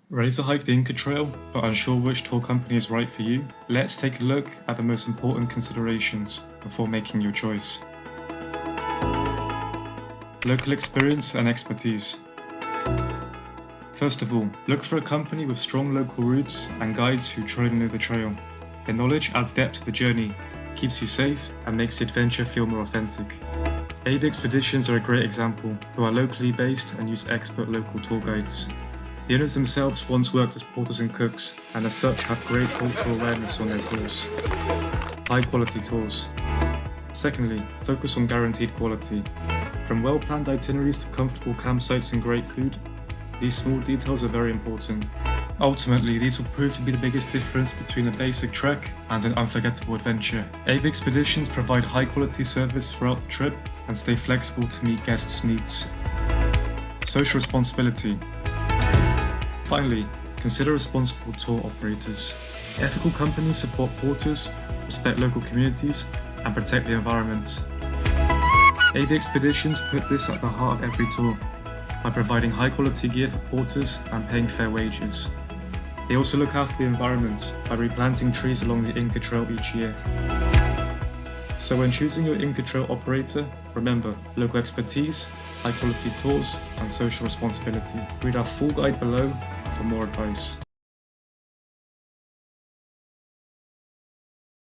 Ready to hike the Inca Trail, but unsure which tour company is right for you? Let's take a look at the most important considerations before making your choice. Local experience and expertise. First of all, look for a company with strong local roots and guides who truly know the trail. Their knowledge adds depth to the journey, keeps you safe, and makes the adventure feel more authentic. AB Expeditions are a great example, who are locally based and use expert local tour guides. The owners themselves once worked as porters and cooks, and as such have great cultural awareness on their tours. High quality tours. Secondly, focus on guaranteed quality. From well-planned itineraries to comfortable campsites and great food, these small details are very important. Ultimately, these will prove to be the biggest difference between a basic trek and an unforgettable adventure. AB Expeditions provide high-quality service throughout the trip and stay flexible to meet guests' needs. Social responsibility. Finally, consider responsible tour operators. Ethical companies support porters, respect local communities, and protect the environment. AB Expeditions put this at the heart of every tour by providing high-quality gear for porters and paying fair wages. They also look after the environment by replanting trees along the Inca Trail each year. So when choosing your Inca Trail operator, remember local expertise, high-quality tours, and social responsibility. Read our full guide below for more advice.